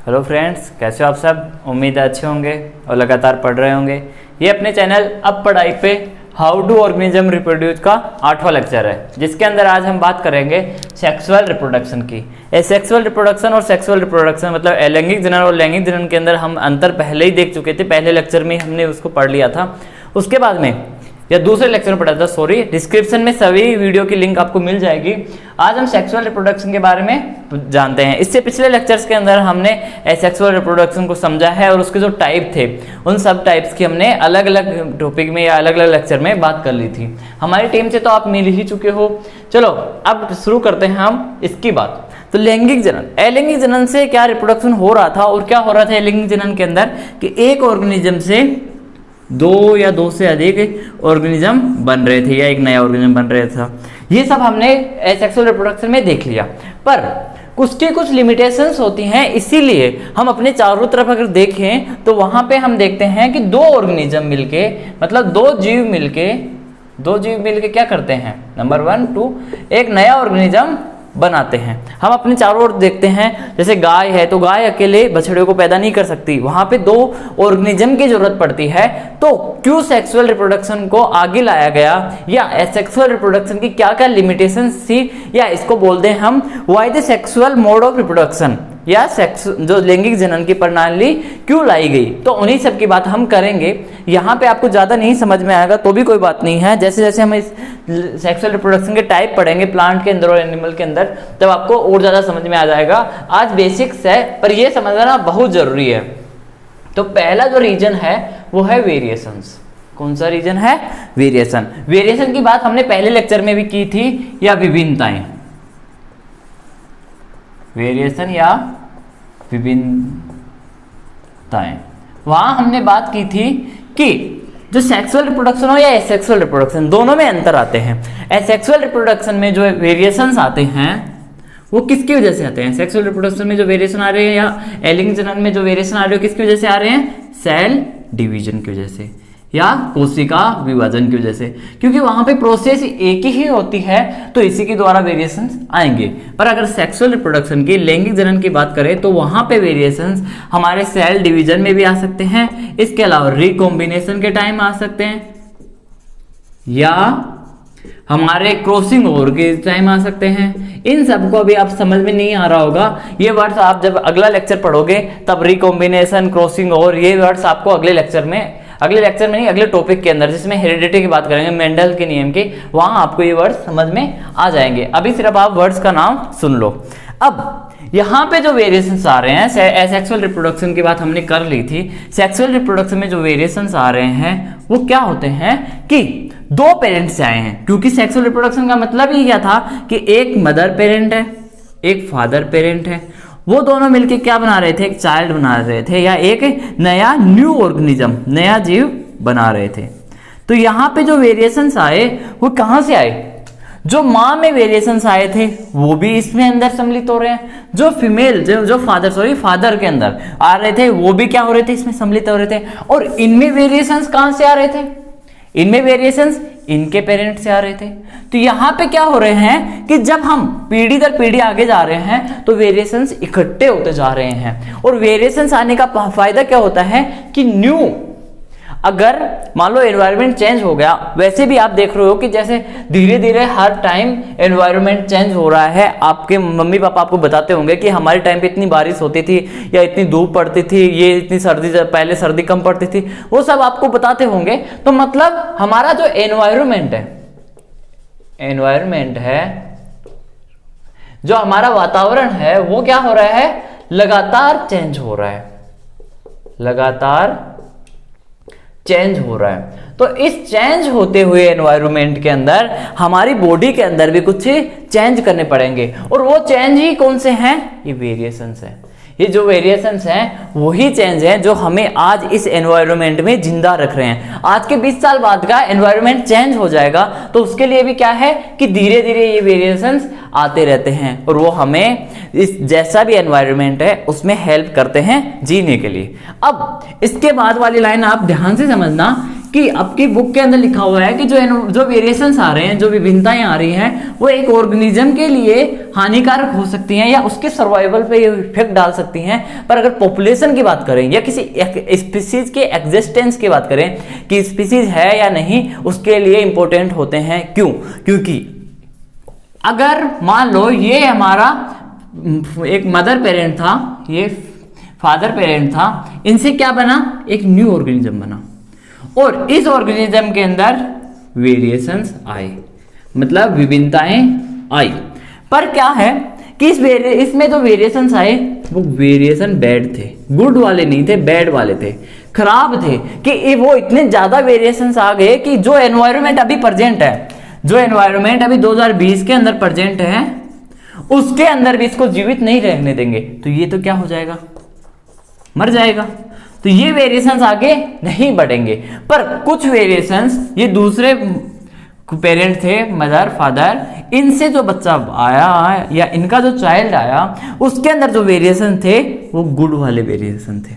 Hello friends, कैसे हो आप सब। उम्मीद है अच्छे होंगे और लगातार पढ़ रहे होंगे। ये अपने चैनल अब पढ़ाई पे हाउ टू ऑर्गेनिज्म रिप्रोड्यूस का 8वां लेक्चर है, जिसके अंदर आज हम बात करेंगे सेक्सुअल रिप्रोडक्शन की। सेक्सुअल रिप्रोडक्शन और सेक्सुअल रिप्रोडक्शन मतलब अलैंगिक जनन और लैंगिक जनन के अंदर हम अंतर पहले ही देख चुके थे। पहले लेक्चर में हमने उसको पढ़ लिया था। उसके बाद में या दूसरे लेक्चर में पढ़ा था, सॉरी। डिस्क्रिप्शन में सभी वीडियो की लिंक आपको मिल जाएगी। आज हम सेक्सुअल रिप्रोडक्शन के बारे में जानते हैं। इससे पिछले लेक्चर्स के अंदर हमने सेक्सुअल रिप्रोडक्शन को समझा है और उसके जो टाइप थे उन सब टाइप्स की हमने अलग अलग टॉपिक में या अलग अलग लेक्चर में बात कर ली थी। हमारी टीम से तो आप मिल ही चुके हो। चलो अब शुरू करते हैं हम इसकी बात। तो लैंगिक जनन, अलैंगिक जनन से क्या रिप्रोडक्शन हो रहा था और क्या हो रहा था अलैंगिक जनन के अंदर कि एक ऑर्गेनिज्म से दो या दो से अधिक ऑर्गेनिज्म बन रहे थे या एक नया ऑर्गेनिज्म बन रहा था। ये सब हमने सेक्सुअल रिप्रोडक्शन में देख लिया, पर उसकी कुछ लिमिटेशंस होती हैं। इसीलिए हम अपने चारों तरफ अगर देखें तो वहां पे हम देखते हैं कि दो ऑर्गेनिज्म मिलके मतलब दो जीव मिलके क्या करते हैं, नंबर 1 2 एक नया ऑर्गेनिज्म बनाते हैं। हम अपने चारों ओर देखते हैं, जैसे गाय है तो गाय अकेले बछड़े को पैदा नहीं कर सकती, वहां पे दो ऑर्गेनिज्म की जरूरत पड़ती है। तो क्यों सेक्सुअल रिप्रोडक्शन को आगे लाया गया या सेक्सुअल रिप्रोडक्शन की क्या क्या लिमिटेशंस थी, या इसको बोलते हैं हम why the sexual mode of reproduction, या सेक्स जो लैंगिक जनन की प्रणाली क्यों लाई गई। तो उन्हीं सब की बात हम करेंगे। यहाँ पे आपको ज्यादा नहीं समझ में आएगा तो भी कोई बात नहीं है। जैसे जैसे हम इस सेक्सुअल रिप्रोडक्शन के टाइप पढ़ेंगे प्लांट के अंदर और एनिमल के अंदर, तब आपको और ज्यादा समझ में आ जाएगा। आज बेसिक्स है पर यह समझना बहुत जरूरी है। तो पहला जो रीजन है वो है वेरिएशंस। कौन सा रीजन है? वेरिएशन। वेरिएशन की बात हमने पहले लेक्चर में भी की थी, या विभिन्नताएं। वेरिएशन या विभिन्नताएं, वहां हमने बात की थी कि जो सेक्सुअल रिप्रोडक्शन हो या एसेक्सुअल रिप्रोडक्शन, दोनों में अंतर आते हैं। एसेक्सुअल रिप्रोडक्शन में जो वेरिएशंस आते हैं वो किसकी वजह से आते हैं? सेक्सुअल रिप्रोडक्शन में जो वेरिएशन आ रहे हैं या अलैंगिक जनन में जो वेरिएशन आ रहे हैं किसकी वजह से आ रहे हैं? सेल डिवीजन की वजह से या कोशिका विभाजन की वजह से, क्योंकि वहां पे प्रोसेस एक ही होती है तो इसी के द्वारा वेरिएशंस आएंगे। पर अगर सेक्सुअल रिप्रोडक्शन की लैंगिक जनन की बात करें तो वहां पे वेरिएशंस हमारे सेल डिवीजन में भी आ सकते हैं, इसके अलावा रिकॉम्बिनेशन के टाइम आ सकते हैं, या हमारे क्रॉसिंग ओवर के टाइम आ सकते हैं। इन सबको अभी आप समझ में नहीं आ रहा होगा। ये वर्ड्स आप जब अगला लेक्चर पढ़ोगे तब रिकॉम्बिनेशन, क्रॉसिंग ओवर, ये वर्ड्स आपको अगले लेक्चर में नहीं, अगले टॉपिक के अंदर जिसमें हेरिडिटी की बात करेंगे, मेंडल के नियम की, वहां आपको ये वर्ड्स समझ में आ जाएंगे। अभी सिर्फ आप वर्ड्स का नाम सुन लो। अब यहाँ पे जो वेरिएशंस आ रहे हैं, सेक्सुअल रिप्रोडक्शन की बात हमने कर ली थी। सेक्सुअल रिप्रोडक्शन में जो वेरिएशंस आ रहे हैं वो क्या होते हैं कि दो पेरेंट्स से आए हैं, क्योंकि सेक्सुअल रिप्रोडक्शन का मतलब ही क्या था कि एक मदर पेरेंट है, एक फादर पेरेंट है, वो दोनों मिलके क्या बना रहे थे? एक चाइल्ड बना रहे थे या एक नया न्यू ऑर्गेनिज्म, नया जीव बना रहे थे। तो यहाँ पे जो वेरिएशंस आए वो कहाँ से आए? जो माँ में वेरिएशंस आए थे वो भी इसमें अंदर सम्मिलित हो रहे हैं। जो फीमेल जो फादर के अंदर आ रहे थे वो भी क्या हो रहे थे? इसमें सम्मिलित हो रहे थे। और इनमें वेरिएशंस कहाँ से आ रहे थे? इनमें वेरिएशंस इनके पेरेंट से आ रहे थे। तो यहाँ पे क्या हो रहे हैं कि जब हम पीढ़ी दर पीढ़ी आगे जा रहे हैं तो वेरिएशंस इकट्ठे होते जा रहे हैं। और वेरिएशंस आने का फायदा क्या होता है कि न्यू, अगर मान लो एनवायरनमेंट चेंज हो गया, वैसे भी आप देख रहे हो कि जैसे धीरे धीरे हर टाइम एनवायरनमेंट चेंज हो रहा है। आपके मम्मी पापा आपको बताते होंगे कि हमारे टाइम पे इतनी बारिश होती थी या इतनी धूप पड़ती थी, ये इतनी सर्दी, पहले सर्दी कम पड़ती थी, वो सब आपको बताते होंगे। तो मतलब हमारा जो एनवायरनमेंट है, जो हमारा वातावरण है वो क्या हो रहा है? लगातार चेंज हो रहा है, लगातार चेंज हो रहा है। तो इस चेंज होते हुए एनवायरनमेंट के अंदर हमारी बॉडी के अंदर भी कुछ चेंज करने पड़ेंगे। और वो चेंज ही कौन से हैं? ये वेरिएशंस हैं। ये जो वेरिएशंस हैं वही चेंज हैं जो हमें आज इस एनवायरनमेंट में जिंदा रख रहे हैं। आज के 20 साल बाद का एनवायरनमेंट चेंज हो जाएगा तो उसके लिए भी क्या है कि धीरे धीरे ये वेरिएशंस आते रहते हैं और वो हमें इस जैसा भी एनवायरनमेंट है उसमें हेल्प करते हैं जीने के लिए। अब इसके बाद वाली लाइन आप ध्यान से समझना कि आपकी बुक के अंदर लिखा हुआ है कि जो वेरिएशंस आ रहे हैं, जो विभिन्नताएं आ रही हैं, वो एक ऑर्गेनिज्म के लिए हानिकारक हो सकती हैं या उसके सर्वाइवल पे इफेक्ट डाल सकती हैं। पर अगर पॉपुलेशन की बात करें या किसी स्पीसीज के एग्जिस्टेंस की बात करें कि स्पीसीज है या नहीं, उसके लिए इंपॉर्टेंट होते हैं। क्यों? क्योंकि अगर मान लो ये हमारा एक मदर पेरेंट था, ये फादर पेरेंट था, इनसे क्या बना? एक न्यू ऑर्गेनिज्म बना और इस ऑर्गेनिज्म के अंदर वेरिएशंस आए, मतलब विभिन्नताएं आई। पर क्या है कि इसमें जो वेरिएशंस आए वो वेरिएशन बैड थे, गुड वाले नहीं थे, बैड वाले थे, खराब थे। कि वो इतने ज्यादा वेरिएशंस आ गए कि जो एनवायरनमेंट अभी प्रेजेंट है, जो एनवायरनमेंट अभी 2020 के अंदर प्रेजेंट है, उसके अंदर भी इसको जीवित नहीं रहने देंगे। तो ये तो क्या हो जाएगा? मर जाएगा। तो ये वेरिएशंस आगे नहीं बढ़ेंगे। पर कुछ वेरिएशंस ये दूसरे पेरेंट थे, मदर फादर, इनसे जो बच्चा आया या इनका जो चाइल्ड आया, उसके अंदर जो वेरिएशन थे वो गुड वाले वेरिएशन थे।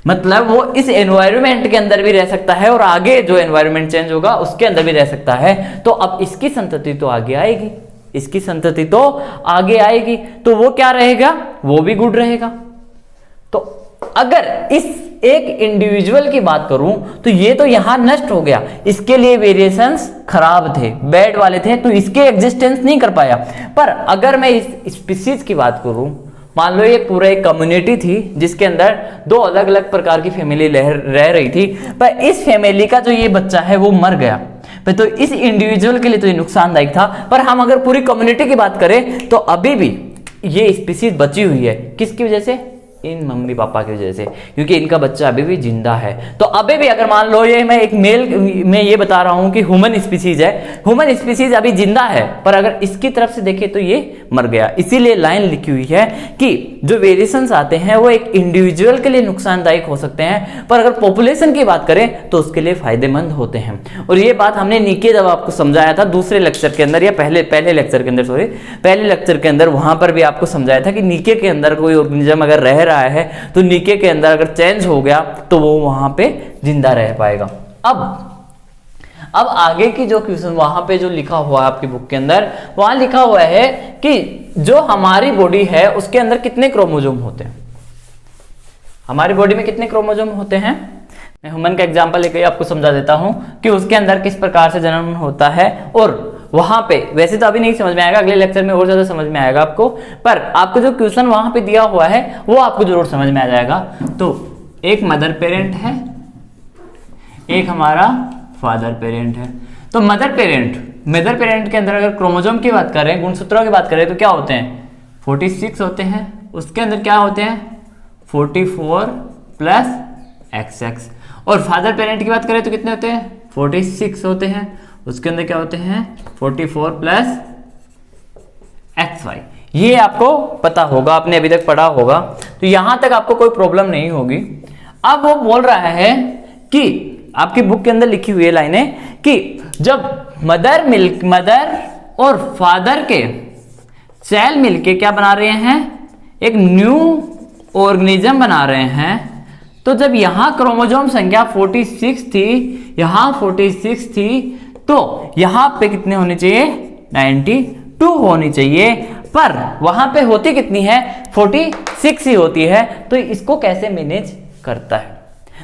मतलब वो इस एनवायरनमेंट के अंदर भी रह सकता है और आगे जो एनवायरनमेंट चेंज होगा उसके अंदर भी रह सकता है। तो अब इसकी संतति तो आगे आएगी, इसकी संतति तो आगे आएगी, तो वो क्या रहेगा? वो भी गुड रहेगा। तो अगर इस एक इंडिविजुअल की बात करूं तो ये तो यहां नष्ट हो गया, इसके लिए वेरिएशंस खराब थे, बैड वाले थे, तो इसके एग्जिस्टेंस नहीं कर पाया। पर अगर मैं इस स्पीसीज की बात करूं, मान लो ये पूरा एक कम्युनिटी थी जिसके अंदर दो अलग अलग प्रकार की फैमिली रह रही थी, पर इस फैमिली का जो ये बच्चा है वो मर गया, तो इस इंडिविजुअल के लिए तो ये नुकसानदायक था। पर हम अगर पूरी कम्युनिटी की बात करें तो अभी भी ये स्पीसीज बची हुई है। किसकी वजह से? इन मम्मी पापा की वजह से, क्योंकि इनका बच्चा अभी भी जिंदा है। तो अभी भी अगर मान लो ये मैं एक मेल में ये बता रहा हूं कि ह्यूमन स्पीसीज है, ह्यूमन स्पीसीज अभी जिंदा है, पर अगर इसकी तरफ से देखें तो ये मर गया। इसीलिए लाइन लिखी हुई है कि जो वेरिएशंस आते हैं वो एक इंडिविजुअल के लिए नुकसानदायक हो सकते हैं, पर अगर पॉपुलेशन की बात करें तो उसके लिए फायदेमंद होते हैं। और ये बात हमने नीचे जब आपको समझाया था दूसरे लेक्चर के अंदर, या पहले लेक्चर के अंदर, पहले लेक्चर के अंदर, वहां पर भी आपको समझाया था कि नीचे के अंदर कोई ऑर्गेनिज्म अगर रह रहा है तो नीचे के अंदर अगर चेंज हो गया तो वो वहां पे जिंदा रह पाएगा। अब आगे की जो क्वेश्चन वहां पे जो लिखा हुआ है आपकी बुक के अंदर, वहां लिखा हुआ है कि जो हमारी बॉडी है उसके अंदर कितने क्रोमोसोम होते हैं? हमारी बॉडी में कितने क्रोमोसोम होते हैं? मैं ह्यूमन का एग्जांपल लेकर आपको समझा देता हूं कि उसके अंदर किस प्रकार से जन्म होता है। और वहां पे वैसे तो अभी नहीं समझ में आएगा, अगले लेक्चर में और ज्यादा समझ में आएगा आपको, पर आपको जो क्वेश्चन वहां पे दिया हुआ है वो आपको जरूर समझ में आ जाएगा। तो एक मदर पेरेंट है, एक हमारा फादर पेरेंट है। तो मदर पेरेंट के अंदर अगर क्रोमोसोम की बात करें, गुणसूत्रों की बात करें, तो क्या होते हैं? 46 होते हैं। उसके अंदर क्या होते हैं? 44 प्लस XX। और फादर पेरेंट की बात करें तो कितने होते हैं? 46 होते हैं। उसके अंदर क्या होते हैं? 44 प्लस XY। ये आपको पता होगा, आपने अभी तक पढ़ा होगा, तो यहां तक आपको कोई प्रॉब्लम नहीं होगी। अब वो बोल रहा है कि आपकी बुक के अंदर लिखी हुई है लाइनें कि जब मदर और फादर के सेल मिलके क्या बना रहे हैं? एक न्यू ऑर्गेनिज्म बना रहे हैं। तो जब यहां क्रोमोसोम संख्या 46 थी, यहां 46 थी, तो यहां पे कितने होने चाहिए? 92 होनी चाहिए। पर वहां पे होती कितनी है? 46 ही होती है। तो इसको कैसे मैनेज करता है?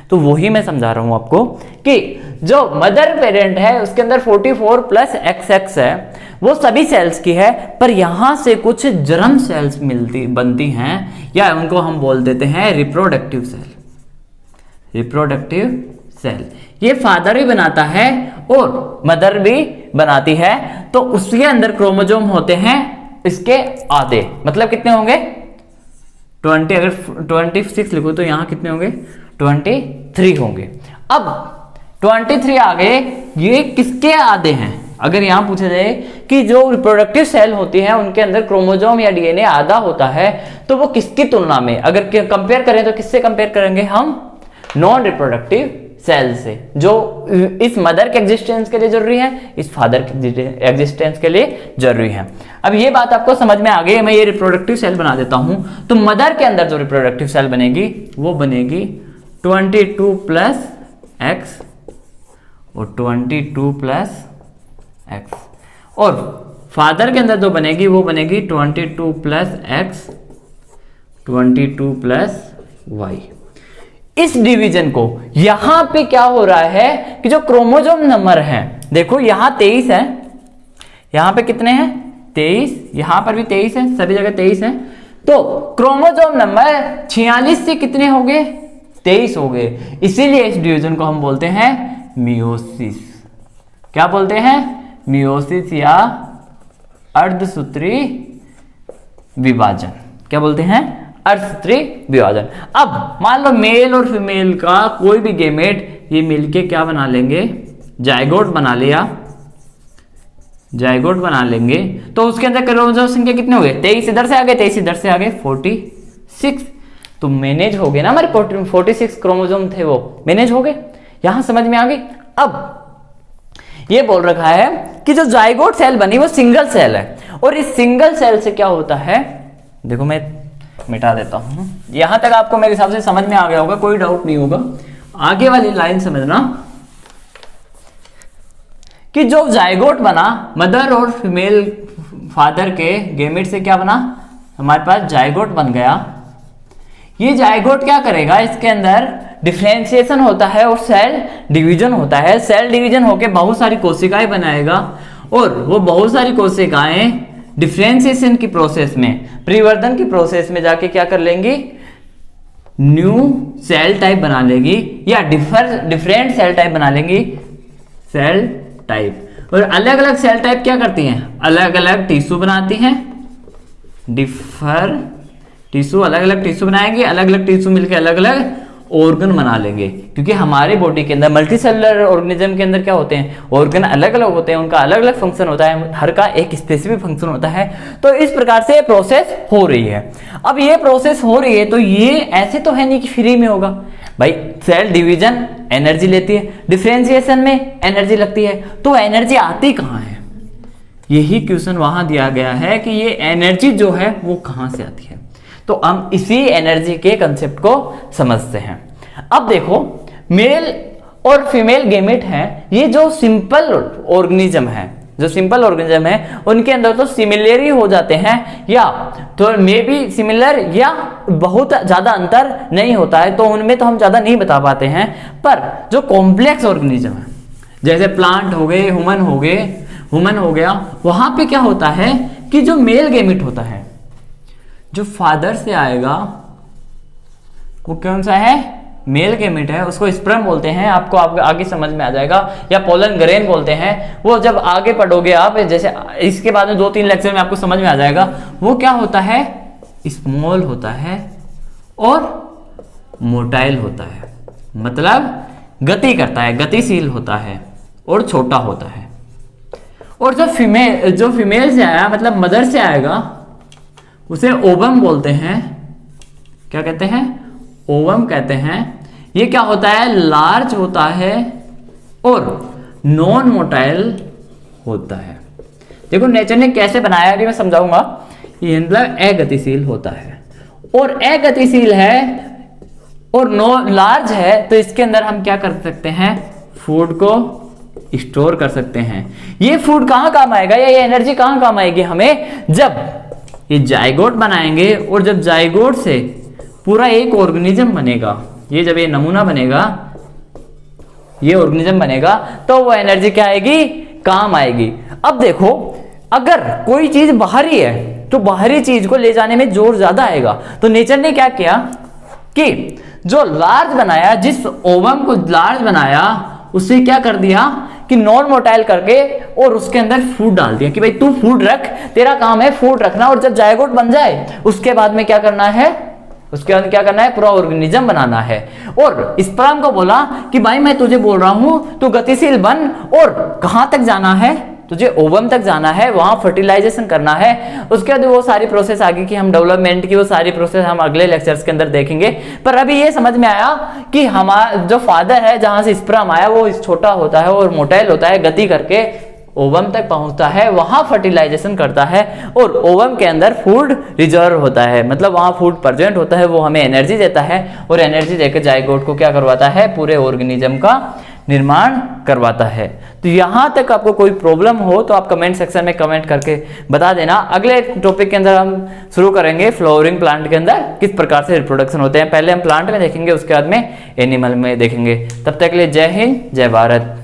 तो वही मैं समझा रहा हूं आपको कि जो मदर पेरेंट है उसके अंदर 44 प्लस XX है, वो सभी सेल्स की है, पर यहां से कुछ जर्म सेल्स बनती हैं, या उनको हम बोल देते हैं रिप्रोडक्टिव सेल। रिप्रोडक्टिव सेल ये फादर भी बनाता है और मदर भी बनाती है। तो उसके अंदर क्रोमोसोम होते हैं इसके आधे, मतलब कितने होंगे? 20। अगर 26 लिखो तो यहां कितने होंगे? 23 होंगे। अब 23 आ गए, ये किसके आधे हैं? अगर यहां पूछा जाए कि जो रिप्रोडक्टिव सेल होती है उनके अंदर क्रोमोसोम या DNA आधा होता है, तो वो किसकी तुलना में अगर कंपेयर करें तो किससे कंपेयर करेंगे हम? नॉन रिप्रोडक्टिव सेल से, जो इस मदर के एग्जिस्टेंस के लिए जरूरी है, इस फादर के एग्जिस्टेंस के लिए जरूरी है। अब ये बात आपको समझ में आ गई। मैं ये रिप्रोडक्टिव सेल बना देता हूं। तो मदर के अंदर जो रिप्रोडक्टिव सेल बनेगी वो बनेगी 22 प्लस और 22 प्लस एक्स, और फादर के अंदर जो बनेगी वो बनेगी 22 प्लस एक्स 22 प्लस वाई। इस डिवीजन को यहां पे क्या हो रहा है कि जो क्रोमोसोम नंबर है, देखो यहां 23 है, यहां पे कितने हैं 23, यहां पर भी 23 है, सभी जगह 23 है, तो क्रोमोसोम नंबर 46 से कितने हो गए 23 हो गए। इसीलिए इस डिवीजन को हम बोलते हैं मियोसिस। क्या बोलते हैं मियोसिस या अर्धसूत्री विभाजन। क्या बोलते हैं अर्धसूत्री विभाजन। अब मान लो मेल और फीमेल का कोई भी गेमेट ये मिलके क्या बना लेंगे जाइगोट बना लिया, जाइगोट बना लेंगे, तो उसके अंदर क्रोमोसोम संख्या कितने हो गए 23 इधर से आ गए 23 इधर से आ गए 46, तो मैनेज हो गए ना हमारे 46 क्रोमोसोम थे वो मैनेज हो गए। यहां समझ में आ गई। अब ये बोल रखा है कि जो जाइगोट सेल बनी वो सिंगल सेल है, और इस सिंगल सेल से क्या होता है, देखो मैं मिटा देता हूं, यहां तक आपको मेरे हिसाब से समझ में आ गया होगा, कोई डाउट नहीं होगा। आगे वाली लाइन समझना कि जो जाइगोट बना मदर और फीमेल फादर के गेमेट से क्या बना, हमारे पास जाइगोट बन गया। ये जाइगोट क्या करेगा, इसके अंदर डिफरेंशिएशन होता है और सेल डिवीजन होता है। सेल डिवीजन होकर बहुत सारी कोशिकाएं बनाएगा, और वो बहुत सारी कोशिकाएं डिफरेंशिएशन की प्रोसेस में, परिवर्धन की प्रोसेस में जाके क्या कर लेंगी, न्यू सेल टाइप बना लेगी, या डिफरेंट सेल टाइप बना लेंगी, सेल टाइप। और अलग अलग सेल टाइप क्या करती हैं, अलग अलग टिश्यू बनाती हैं, डिफर टिश्यू, अलग अलग टिश्यू बनाएंगे, अलग अलग टिश्यू मिलकर अलग अलग ऑर्गन बना लेंगे। क्योंकि हमारे बॉडी के अंदर मल्टी सेलुलर ऑर्गेनिज्म के अंदर क्या होते हैं, ऑर्गन अलग अलग होते हैं, उनका अलग अलग फंक्शन होता है, हर का एक स्पेसिफिक फंक्शन होता है। तो इस प्रकार से प्रोसेस हो रही है। अब ये प्रोसेस हो रही है तो ये ऐसे तो है नहीं कि फ्री में होगा भाई, सेल डिवीजन एनर्जी लेती है, डिफरेंशिएशन में एनर्जी लगती है, तो एनर्जी आती कहाँ है, यही क्वेश्चन वहां दिया गया है कि ये एनर्जी जो है वो कहां से आती है। तो हम इसी एनर्जी के कंसेप्ट को समझते हैं। अब देखो मेल और फीमेल गेमेट हैं, ये जो सिंपल ऑर्गेनिज्म है, जो सिंपल ऑर्गेनिज्म है उनके अंदर तो सिमिलर ही हो जाते हैं, या तो मे बी सिमिलर या बहुत ज्यादा अंतर नहीं होता है, तो उनमें तो हम ज्यादा नहीं बता पाते हैं। पर जो कॉम्प्लेक्स ऑर्गेनिज्म है जैसे प्लांट हो गए, ह्यूमन हो गया, वहां पे क्या होता है कि जो मेल गेमेट होता है जो फादर से आएगा वो कौन सा है, मेल गेमेट है, उसको स्पर्म बोलते हैं, आपको आगे समझ में आ जाएगा, या पोलन ग्रेन बोलते हैं। वो जब आगे पढ़ोगे आप, जैसे इसके बाद में 2-3 लेक्चर में आपको समझ में आ जाएगा, वो क्या होता है, स्मॉल होता है और मोटाइल होता है, मतलब गति करता है, गतिशील होता है और छोटा होता है। और जो फीमेल से आया मतलब मदर से आएगा उसे ओवम बोलते हैं। क्या कहते हैं, ओवम कहते हैं। ये क्या होता है, लार्ज होता है और नॉन मोटाइल होता है। देखो नेचर ने कैसे बनाया अभी मैं समझाऊंगा। ये मतलब अगतिशील होता है, और अगतिशील है और नो लार्ज है, तो इसके अंदर हम क्या कर सकते हैं, फूड को स्टोर कर सकते हैं। ये फूड कहां काम आएगा, या ये एनर्जी कहां काम आएगी हमें, जब ये जाइगोट बनाएंगे, और जब जाइगोट से पूरा एक ऑर्गेनिज्म बनेगा, ये जब ये नमूना बनेगा, ये ऑर्गेनिज्म बनेगा, तो वो एनर्जी क्या आएगी, काम आएगी। अब देखो अगर कोई चीज बाहरी है तो बाहरी चीज को ले जाने में जोर ज्यादा आएगा। तो नेचर ने क्या किया कि जो लार्ज बनाया, जिस ओवम को लार्ज बनाया, उसे क्या कर दिया कि नॉन मोटाइल करके और उसके अंदर फूड डाल दिया कि भाई तू फूड रख, तेरा काम है फूड रखना, और जब जाइगोट बन जाए उसके बाद में क्या करना है, उसके बाद क्या करना है, पूरा ऑर्गेनिज्म बनाना है। और स्पर्म को बोला कि भाई मैं तुझे बोल रहा हूं तू गतिशील बन, और कहां तक जाना है, तुझे ओवम तक जाना है, वहां फर्टिलाइजेशन करना है। उसके बाद वो सारी प्रोसेस आगे की हम डेवलपमेंट की वो सारी प्रोसेस हम अगले लेक्चर्स के अंदर देखेंगे। पर अभी ये समझ में आया कि हमारा जो फादर है, जहां से स्पर्म आया, वो छोटा होता है और मोटाइल होता है, गति करके ओवम तक पहुंचता है, वहां फर्टिलाइजेशन करता है, और ओवम के अंदर फूड रिजर्व होता है, मतलब वहां फूड प्रेजेंट होता है, वो हमें एनर्जी देता है, और एनर्जी देकर जाइगोट को क्या करवाता है, पूरे ऑर्गेनिज्म का निर्माण करवाता है। तो यहाँ तक आपको कोई प्रॉब्लम हो तो आप कमेंट सेक्शन में कमेंट करके बता देना। अगले टॉपिक के अंदर हम शुरू करेंगे फ्लावरिंग प्लांट के अंदर किस प्रकार से रिप्रोडक्शन होते हैं। पहले हम प्लांट में देखेंगे, उसके बाद में एनिमल में देखेंगे। तब तक के लिए जय हिंद, जय भारत।